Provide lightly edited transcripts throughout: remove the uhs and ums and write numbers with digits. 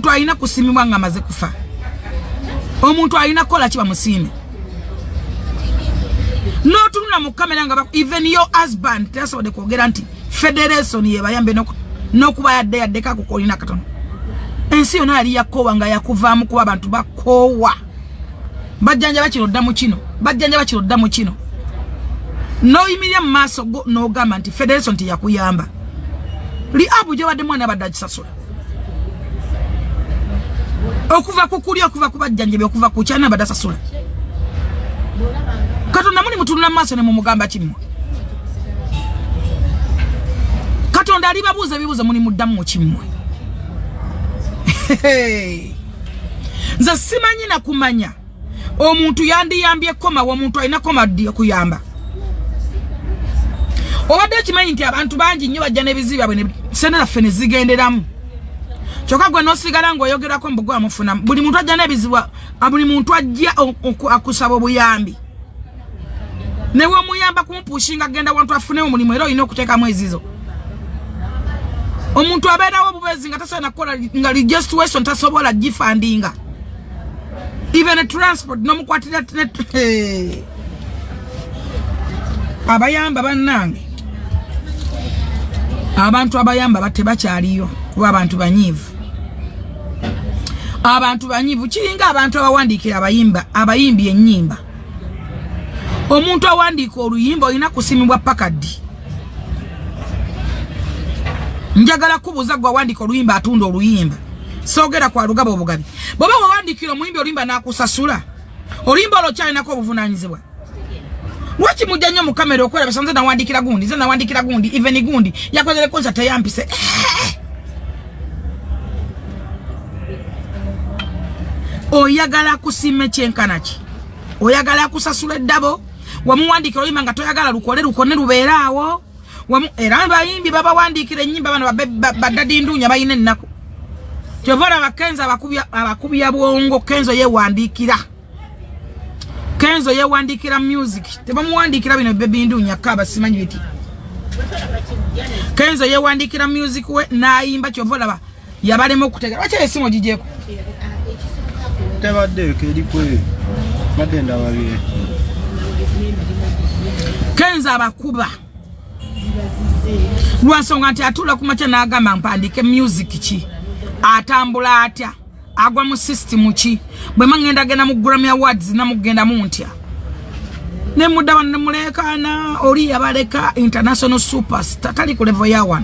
omuntu alina kusimibwa nga amaze kufa. Omuntu alina kola kiba musime. Notunula mu kamera nga even your husband tasobode kwogera nti federation yebayambe nokuba yadde kakukolina katono. Ensi yonna yali yakowa nga yakuvaamu kuba abantu bakowa. Bajjanja bakiro ddamu kino. No imiria maso go no gamba nti federation ti yakuyamba. Li abu je wadde mwana badda kisasula. Okuva kukuli okuva kubajjanja okuva kuchana badda sasula. Katonda muli mutulula maso ne mumugamba kimwe. Katonda ali babuuza bibuuza muli muddamu kimwe. Nze simanyi na kumanya. Omuntu yandiyambye koma omuntu alina koma ddi okuyamba. Obadde kimanyi nti abantu bangi nnyo bajja n'ebizibu bwe senera ffene zigenderamu. Kyokka gwe n'osigala ng'oyogerako mbugo amufuna. Buli muntu ajja n'ebizibu, buli muntu ajja akusaba obuyambi. Ne w'omuyamba kumupushinga agenda wantu afune omulimu era olina okuteekamu ezizo. Omuntu abeerawo obubezi nga tasobola kukola nga situation tasobola gifandinga. Even a transport nomukwatira abayamba bannange. Abantu abayamba batte bakyaliyo kuba abantu banyivu. Abantu banyivu kiringa abantu abawandiikira abayimbi ennyimba. Omuntu awandiika oluyimba olina kusimibwa pakaddi. Njagala kubuuza gwe awandiika oluyimba atunda oluyimba. Soogera kwa lugabo obugabi. Baba wawandikira omuyimbi oluyimba n'akusasula. Oluyimba olwo kyalinako obuvunaanyizibwa. Lwaki mujja nnyo mu kamera okwera basanze nawandikira gundi, even gundi yakozere concert yampise. Oyagala kusime kyenkana ki? Oyagala kusasula eddabo? Wamuwandikira oluyimba nga toyagala lukone lubeeraawo? Era abayimbi baba wandikira ennyimba bano baddadinduunya balina ennaku. Kyovora abakenzo abakubya bwongo Kenzo yewandikira music. Tebamuwandikira bino bebinduunya kaba simanyi biti. Kenzo yewandikira music we naayimba kyovora yabalema okutegera. Lwaki esimu gigyeko? Tebadde kerikwe. Badenda babire. Kenzo abakuba. Lwansonga nti atula ku makya n'agamba mpandike music ki. Atambula atya. Agwa mu system ki. Bwe mangenda genda mu Grammy Awards na mugenda mu ntya. Ne mudaba ne mulekana oli yabaleka international superstar tali ku level ya 1.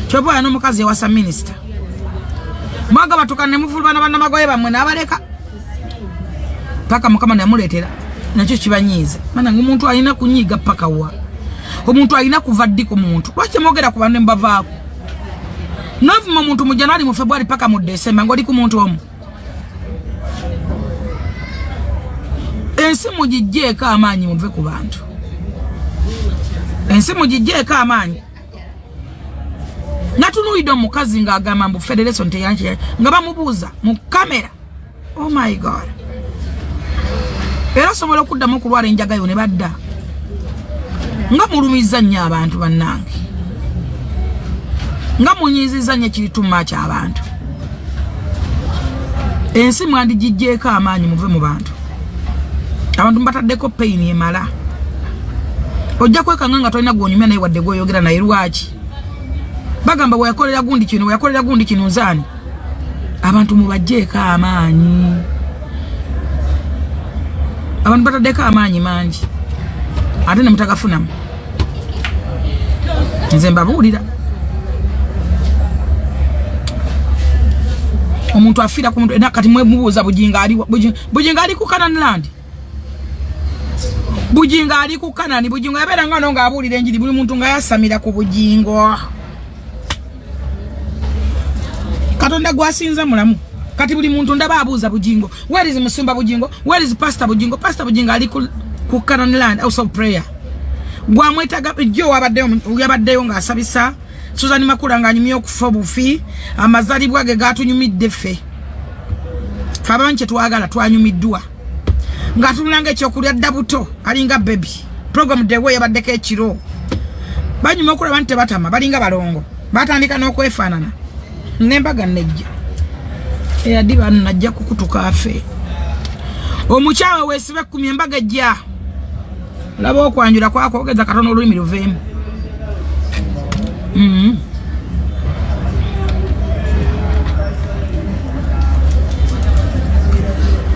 Chopo ano mukazi wasa minister. Mwaga batukane muvulubana bana magoye bamwe n'abaleka. Paka mukama namuletera. Nakyo kibanyiza. Mana ngumuntu alina kunyiga paka wa. Omuntu alina kuva ddi ku muntu. Lwaki mwogera ku bantu mbavaako? Novuma muntu mu January mu February paka mu December ngoli ku muntu omu. Ensi mugijjeeko amaanyi muve ku bantu. Ensi mugijjeeko amaanyi. Natunuulidde omukazi ng'agamba mbu federation teyanki nga bamubuuza mu kamera. Oh my God. Era sobola okuddamu okulwala enjagayo ne badda. Nga mulumiza nnyo abantu bannange. Nga munyiziza nnyo ekituma ky'abantu. Ensi mwandigijjeeko amaanyi muve mu bantu. Abantu mbataddeko pain emala. Ojja kwekanga nga tolina gwonyumya naye wadde gw'oyogera naye lwaki. Bagamba weyakolera gundi kino nzaani. Abantu mubajjeeko amaanyi. Abantu bataddeko amaanyi mangi. Ate ne mutagafunamu. Nze mbabuulira. Omuntu afiira ku muntu kati mwemubuuza bujinga ali ku Canaan land. Bujinga ali ku Canaan, bujinga yabeera nga nga abuulira enjiri buli muntu nga yasamira ku bujingo. Katonda gwasinza mulamu. Kati buli muntu ndaba abuuza bujingo. Where is Musumba bujingo? Where is Pastor bujingo? Pastor bujingo ali ku Canaan land, house of prayer. Gwamwetaga jo yabaddeyo nga asabisa. Susan Makula nga nyumyo okufa bufi. Amazalibwa ge gatunyumidde ffe. Fabanche twagala twanyumiddwa. Nga tulanga ekyokulya ddabuto alinga baby. Program de we yabaddeko ekiro. Banyuma okulaba nti batama balinga balongo. Batandika n'okwefaanana. nembaga nejja eyadiba najja kukutuka afe omuchawe wesibe 10 embaga ejja laba okwanjula kwako ogeza katono olulimi luveemu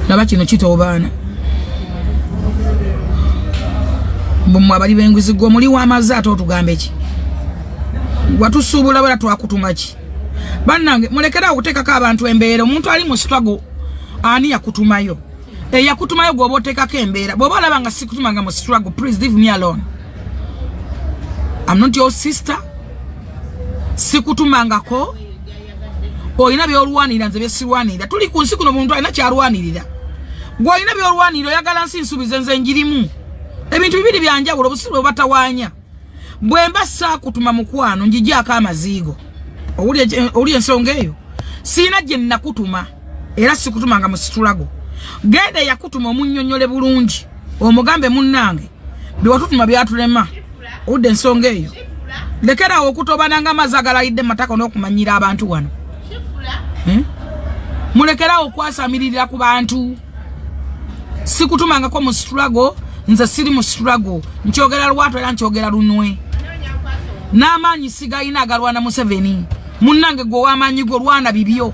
laba kino kitobaana bumwe abali benguzi gwo muli wa mazato otugambe ki watusuubula bala twakutuma ki bannange mulekera okuteekako abantu embeera omuntu ali mu struggle ani yakutumayo yakutumayo gwoba oteekako embeera bw'oba olaba nga sikutumanga mu struggle please leave me alone. I'm not your sister. Sikutumangako oyina byolwanirira nze byesirwanirira tuli ku nsi kuno omuntu alina kyalwanirira gw'olina byolwanirira oyagala nsi nsuubize nze njirimu ebintu bibiri byanjawulo obusiru batawaanya bwemba saakutuma mukwano njigyako amaziigo owuli ensonga eyo siina gye nnakutuma era sikutumanga mu situlago genda yakutuma omunnyonnyole bulungi omugambe munnange byewatutuma byatulema owudde ensonga eyo lekerawo okutobananga amazzi agalayidde mataka n'okumanyira abantu wano mulekerawo okwasamirira ku bantu sikutumangako mu struggle nze siri mu struggle nkyogera lwatu era nkyogera lunwe n'amaanyi sigayina agalwana Museveni munnange gwe w'amaanyi gwe lwana bibyo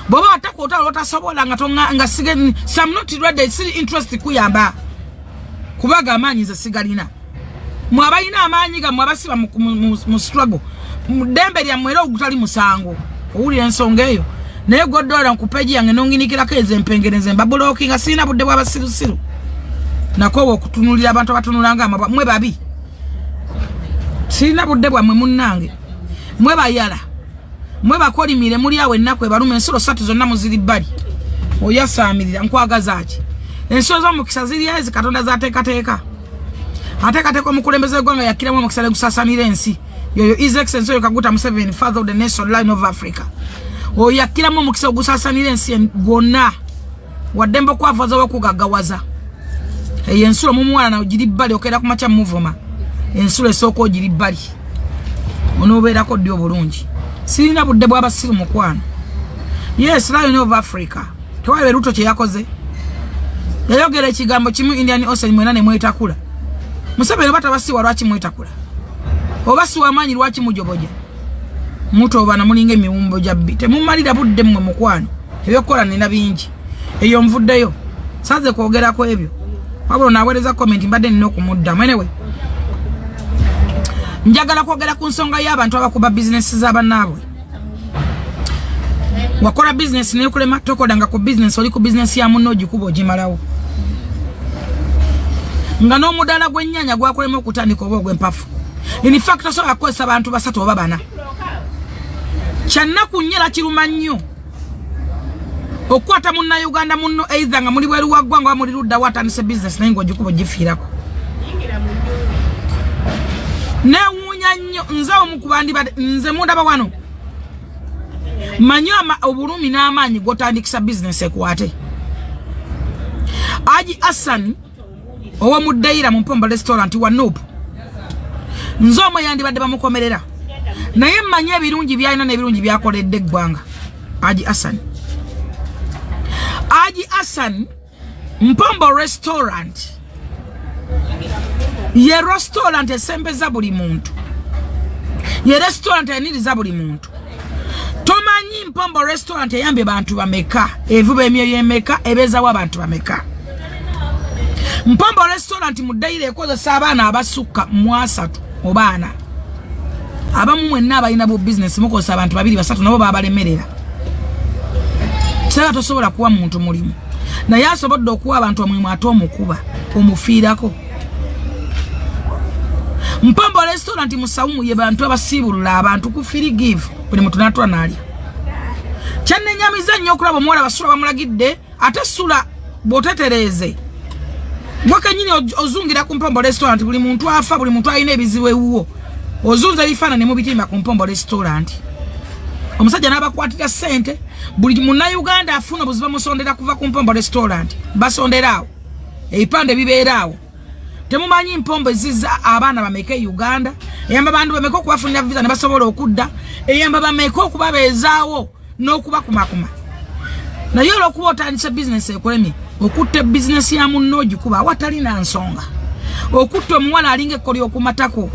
bw'oba watakoota olwotasobola nga sigeni some not ready siri interest kuyamba kubaga amaanyi nze sigalina mwabayina amaanyi ga mwabasiba mu struggle dembe lyammwe era ogutali musango owulira ensonga eyo naye goddola nkupeji yange nonginikirako ezempengereze mbabulooki nga sirina budde bw'abasirusiru nakowa okutunulira abantu abatunulanga amabwa mwe babi sirina budde bwammwe munnange mwe bayala mwe bakolimire muli awo ennaku ebaluma ensolo 3 zonna muziri bbali oyasaamirira nkwagaza ki ensolo z'omukisa ziri ezi katonda zaateekateeka ateekateeka omukulembeze w'eggwanga yakkiramu omukisa ne gusaasaanira ensi yoyo His Excellency oyo Kaguta Museveni father of the nation line of Africa oyo yakkiramu omukisa ogusaasaanira ensi gwonna wadde mbokwavuza w'okugaggawaza eyo ensulo mumuwala nawe giri bbali okeera ku makya muvuma ensulo esooka ogiri bbali onoobeerako ddi obulungi sirina budde bw'abasiru mukwano yes Lion of Africa tewaliwe Ruto kye yakoze yayogera ekigambo kimu Indian Ocean mwena ne mwetakula Museveni oba tabasiwa lwaki mwetakula oba siwa amaanyi lwaki mujoboja mutoobana mulinga emiwumbo gyabbi temumalira budde mmwe mukwano ebyokukola nina bingi eyo nvuddeyo saze kwogerako ebyo wabula naweereza comment mbadde nina okumuddamu anyway njagala kwogera ku nsonga y'abantu abakuba bizinesi z'abannaabwe wakola bizinesi nekulema tokodanga ku bizinesi oli ku bizinesi ya munno ogikuba ogimalawo nga n'omudaala gw'ennyaanya gwakolema okutandika oba ogw'empafu in fact osobola kukozesa abantu 3 oba 4 kyannaku nnyera kiruma nnyo okukwata munnayuganda munno either nga muli bweru wa ggwanga oba muli ludda watandise bizinesi naye ng'ogikuba ogifiirako newuunya nnyo nze omu ku bandibadde nze mundaba wano manyi obulumi n'amaanyi g'otandikisa bizinesi ekwate Haji Hassan ow'omuddeira mu Mpombo restaurant wa Nuupu nze omwe yandibadde bamukomerera naye mmanyi ebirungi byalina n'ebirungi byakoledde eggwanga Haji Hassan Mpombo restaurant ye restaurant esembeza buli muntu ye restaurant eniriza buli muntu tomanyi Mpombo restaurant eyambye bantu bameka evuba emyoyo emeka ebezawo abantu bameka Mpombo restaurant muddaire ekozesa abaana abasukka mu 3 obaana abamu mwenna abalina bu business mukozesa abantu 2 3 nabo babalemerera kyala tosobola kuwa muntu mulimu naye asobodde okuwa abantu omulimu ate omukuba omufiirako Mpombo restaurant musawumu ye bantu abasiibulula abantu ku free give buli muntu natwa nali kyannenyamiza nnyo okulaba omuwala basula bamulagidde ate sula botetereze mwaka nyini ozungira ku Mpombo restaurant buli muntu afa buli muntu alina ebizibu ewuwo ozunza ebifaananyi mu bitimba ku Mpombo restaurant omusajja n'abakwatira ssente buli munnayuganda afuna obuzibu bamusondera kuva ku Mpombo restaurant basonderaawo ebipande bibeeraawo temumanyi mpombo ziza abaana bameke Uganda eyamba bandu bameke okubafunira visa ne basobola okudda eyamba bameke okubabeezaawo n'okubakumakuma naye olw'okuba otandise bizinesi ekulemi okutta bizinesi ya munno ogikuba awatali na nsonga okutta omuwala alinga ekkoli okumatako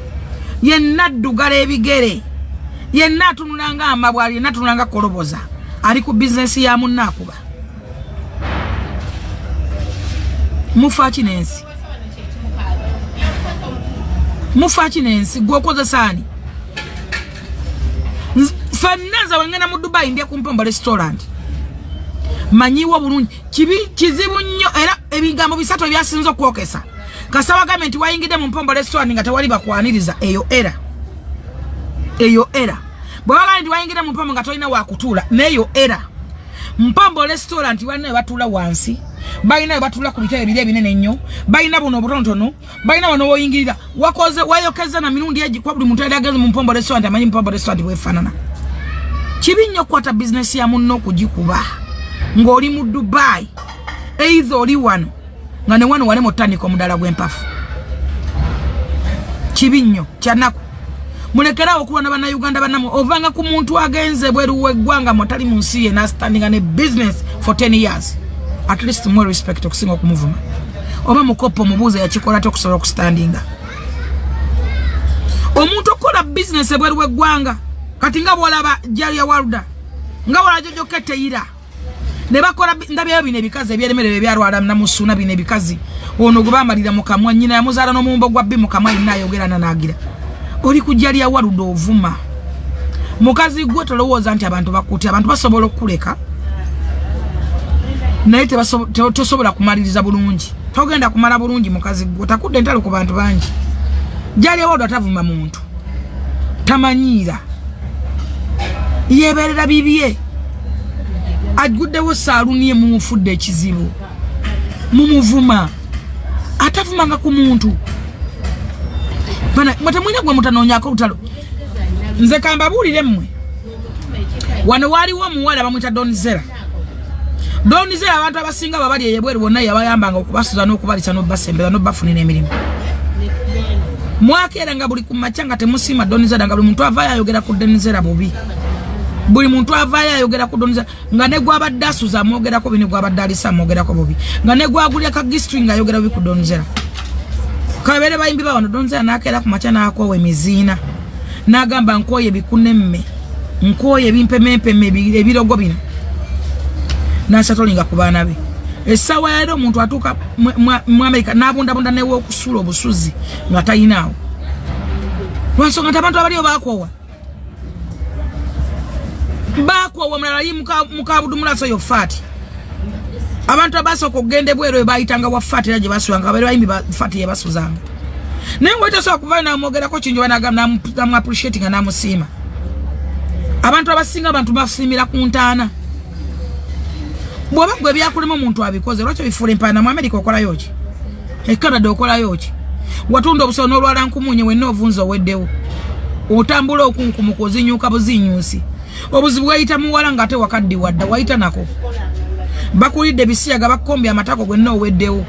yenna addugala ebigere yenna atunulanga amabwali yenna atunulanga koloboza ali ku bizinesi ya munno akuba mufa kinensi gwokozesaani fennaza wengena mu Dubai ndya ku Mpombo restaurant manyiwo bulungi kizibu nnyo era ebigambo bisatu ebyasinza okwokesa kasaba gavumenti wayingidde mu Mpombo restaurant nga tewali bakwaniriza eyo era bw'abaga nti wayingidde mu Mpombo nga tolina wakutuula neyo era Mpombo restaurant walina batuula wansi balina batula ku bitebe bire binene nnyo balina buno obutontono balina wano woyingirira wayokeza na mirundi eji kwa buli muntu yageze mu Mpombo restaurant amanyi Mpombo restaurant bwefanana kibi nnyo kwata business ya munno kugikuba ng'oli mu Dubai either oli wano nga ne wano wale mutandika omudala gw'empafu kibi nnyo kyanaku mulekerawo okuba n'abana Uganda banamu ovanga ku muntu agenze bweru w'eggwanga mutali mu nsi ye n'astandinga ne business for 10 years at least more respect okusinga okumuvuma oba mukopo mubuuza yakikola tokusobola okustandinga omuntu okola business bweru w'eggwanga kati nga bwolaba Jalia Waruda nga wala jojo keteira ne bakola ndabyayo bino ebikazi ebyeremerere byalwala namusuna bino ebikazi ono gubamalira mu kamwa nyina yamuzaala n'omumbo gwa bbi mu kamwa ina ayogera nanagira oli ku Jalia Waruda ovuma mukazi gwe tolowooza nti abantu bakuti abantu basobola okuleka naye tosobola kumaliriza bulungi togenda kumala bulungi mukazi gwe takudde entalo ku bantu bangi Jalia Waruda atavuma muntu tamanyiira yeberera bibye aguddewo saaluni mumufudde ekizibu mumuvuma atavumanga ku muntu bana mwatemwina gwe mutanonyako lutalo nze kambabuulire mmwe wano waliwo omuwala bamwita Donizera abantu abasinga babali eyebweru bonna yabayambanga okubasuza n'okubalisa n'obbasembera n'obbafunira emirimu mwakera nga buli kumaca nga temusiima Donizera nga buli muntu avaayo ayogera ku Donizera bubi buli muntu avaayo ayogera ku Donizera nga ne gwabadde asuza amwogerako bine gwabadde alisa amwogerako bubi nga ne gwagulya ka gistring ayogera bubi ku Donizera kabere bayimbi bawano Donizera nakera ku maca n'akoowa emiziina n'agamba nkooye bikunemme nkooye ebimpemempeme ebirogo bino n'asatolinga ku baana be essaawa yaleero omuntu atuuka mu Amerika n'abundabunda newe okusuula obusuzi nga tayinaawo lwansonga nti abantu abaliyo bakwowa mulala yi mukabudumulaso yo faati abantu abasooka okugenda ebweru ebayitanga wa faati era gye basuanga abali bayimbi faati ye basuzanga naye ng'otasobola kuvayo namwogerako kinjo namu appreciate nga namusiima abantu abasinga abantu basiimira ku ntaana bw'oba gwe byakulema omuntu abikoze lwaki bifuula empaana mu Amerika okolayo ki e Canada okolayo ki watunda obusawo n'olwala nkumunye wenna ovunza oweddewo otambula okunkumuka ozinyuuka buzinyuusi obuzibu wayita muwala nga ate wakaddi wadda wayita nako bakulidde bisiyaga bakombye amatako gwenna oweddewo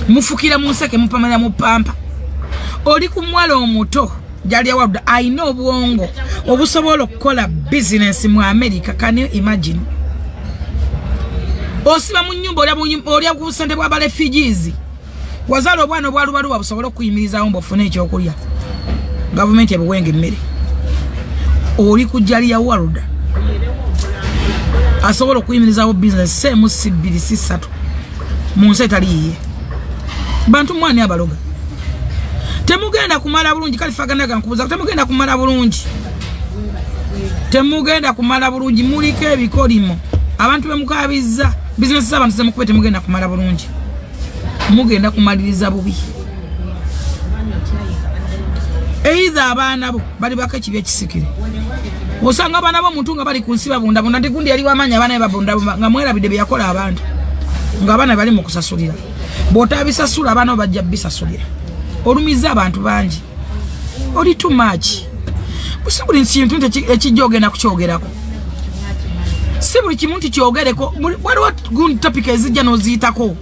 mufukira mu nseke mupamala mu pampa oli ku mwala omuto Jalia Waruda ayina obwongo obusobola okukola business mu America. Can you imagine? Osiba mu nyumba olya ku busente bwa refugees wazalo bwana obwalubalu babusobola okuyimiriza ombo fune ekyokulya government ebuwenge emmere oli ku Jalia Waruda asobola okuyimirizawo business semu sibiri sisatu munsi etaliiye bantu mwani abaloga temugenda kumala bulungi kalifaganaga nkubuza temugenda kumala bulungi muliko ebikolimo abantu bemukabiza business z'abantu zemukube temugenda kumala bulungi mugenda kumaliriza bubi either abaana bo bali bakakibi ekisikire osanga abaana bo muntu nga bali ku nsi babunda ndi gundi yali wamanya abaana babunda nga mwerabidde bye yakola abantu nga abaana bali mu kusasulira bw'otabisasula abaana bajja bisasulira olumiza abantu bangi oli too much busibuli nsintu ekijogena kuchogerako sibuli kimuntu kyogereko waliwo gun topic ezijja n'oziyitako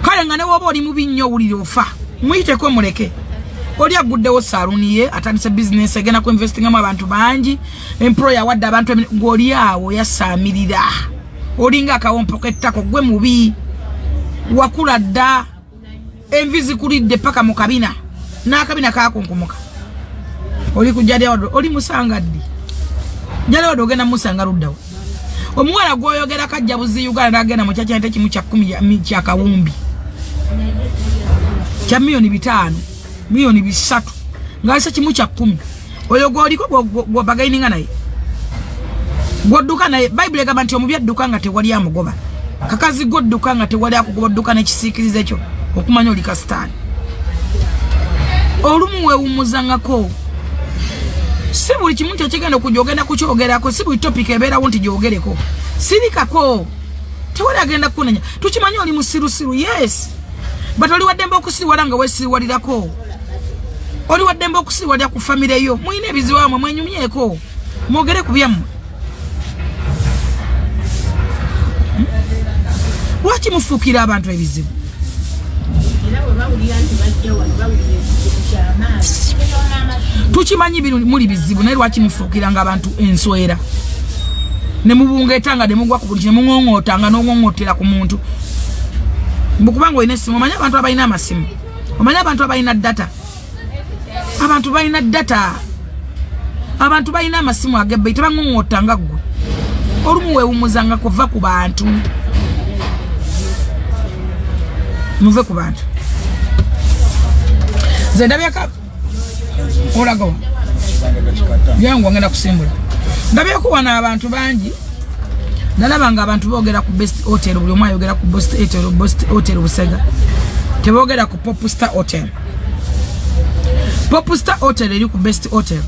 kale nga ne woba oli mubi nnyo owulire ofa muyiteko muleke oli aguddewo saaluni ye atandise business egenda ku investingamu abantu bangi employer wadde abantu ng'oli awo yasaamirira olinga akawompo k'ettako gwe mubi wakula dda envi zikulidde paka mu kabina n'akabina kaakunkumuka oli ku Jaliwadde oli musangaddi Jaliwadde ogenda musanga luddawo omuwala gw'oyogera kajja buzi Uganda n'agenda mu kyakyante kimu kya 10 kya kawumbi kya $5 milioni 3 ng'alisa kimu kya 10 oyo gw'oliko gw'obagaininga naye gw'odduka naye Bayibuli egamba nti omubi adduka nga tewali amugoba kakazi gw'odduka nga tewali akugoba odduka n'ekisiikirize kyo okumanya oli kasitaani olumu weewummuzangako si buli kimu nti ekigenda okujogenda kukyogerako si buli topic ebeerawo nti gyogereko sirikako tewali agenda kunenya tukimanyi oli musirusiru yes but oli waddembe okusiriwala nga weesiriwalirako oli waddembe okusiriwalira ku famire yo muyina ebizibu wamwe mwenyumyeko mwogere ku byammwe lwaki mufuukira abantu ebizibu tukimanyi muli bizibu naye lwaki mufuukiranga abantu enswera ne mubungeetanga ne mugwa ku buli kino mung'ong'ootanga n'ong'ong'ootera ku muntu mbukubanga olina essimu omanyi abantu abalina amasimu omanyi abantu abalina data abantu balina data abantu balina amasimu agebbeyi tebang'ong'ootanga ggwe olumu weewummuzanga kuva ku bantu muve ku bantu ze ndabyaka olagawa byangu ngenda kusimbula ndabyako wana abantu bangi nalabanga abantu boogera ku best hotel buli omu ayogera ku best hotel Busega teboogera ku Popstar Hotel Popstar Hotel eri ku best hotel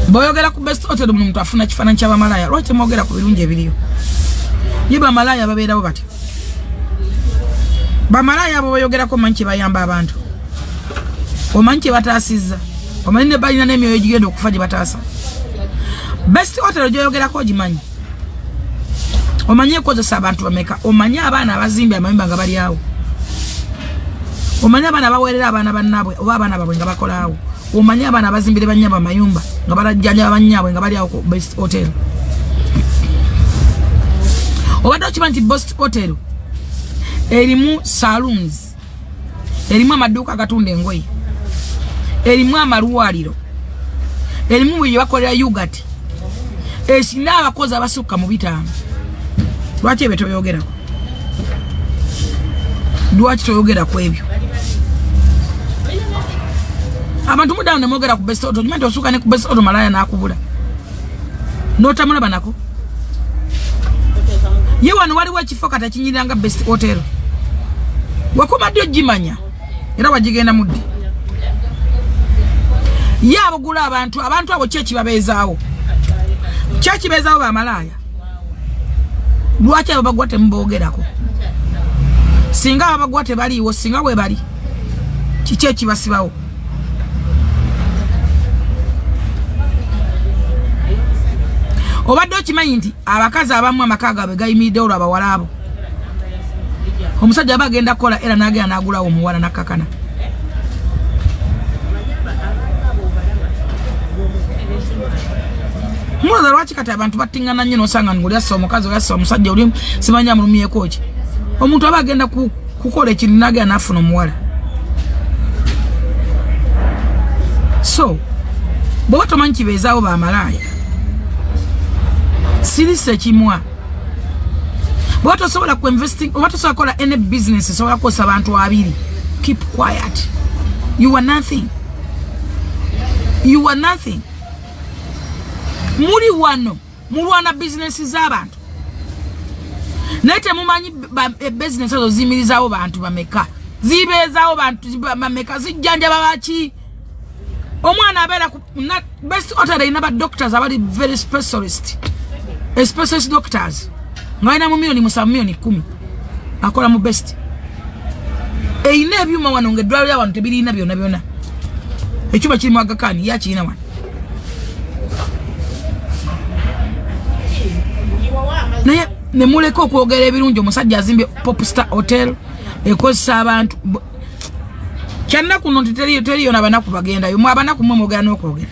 boyogera ku best hotel buli muntu afuna kifaananyi ky'abamalaya lwaki mwogera ku birungi ebiriyo ye bamalaya babeerawo bati bamalaya abo bayogerako omanyi kye bayamba abantu omanyi kye bataasizza omanyi ne balina n'emyoyo egigenda okufa gye bataasa best hotel gyoyogerako ogimanyi omanyi ekozesa abantu bameka omanyi abaana abazimbye amayumba nga bali awo omanyi abaana abaweerera abaana bannaabwe oba abaana baabwe nga bakolaawo omanyi abaana abazimbire bannyabwe amayumba nga balajjanja bannyabwe nga bali awo ku best hotel obadde okimanyi nti best hotel erimu saloons erimu amaduuka agatunda engoye erimu amalwaliro erimu bwe bakolera yogurt ekina abakozi abasukka mu 5 lwaki ebyo toyogerako lwaki toyogera ku ebyo abantu mudawo ne mwogera ku best hotel okimanyi osuuka ne ku best hotel malaya n'akubula n'otamulaba nako ye wano waliwo ekifo kata kinyiranga best hotel wakomadde ogimanya era wagigenda muddi ye abogula abantu abo kyekibabeezaawo bamalaya lwaki abo bagwa temuboogerako singa abagwa tebaliiwo singa bwe bali kiki ekibasibawo obadde okimanyi nti abakazi abamu amaka gaabwe gayimiridde olwo abawala abo omusajja aba agenda kukola era n'agenda n'agulawo omuwala nakkakana mulaza lwaki kati abantu battingana nnyo n'osanga ng'oli assa omukazi oyassa omusajja oli simanya amulumyeko ki omuntu aba agenda kukola ekintu n'agenda n'afuna omuwala so bw'oba tomanyi kibeezaawo bamalaaya sirise kimwa bw'oba tosobola ku investing oba tosobola kukola any business esobola kukosa abantu 2 keep quiet you are nothing muri wano mulwana business z'abantu naye temumanyi business ezo ziyimirizaawo bantu bameka zibeezaawo bantu bameka zijjanjaba baki omwana abeera best hotel erina badoctors abali very specialist doctors nga alina mu $7 million 10 akola mu best eyina ebyuma wano ng'eddwaliro ly'abantu tebirina byonna ekyuma kirimu agakani yakirina wano naye ne muleka okwogera ebirungi omusajja azimbye Popstar Hotel ekozesa abantu kyanna kuno teriyo nabanaku bagenda yo mwabanaku mwe mwogera n'okwogera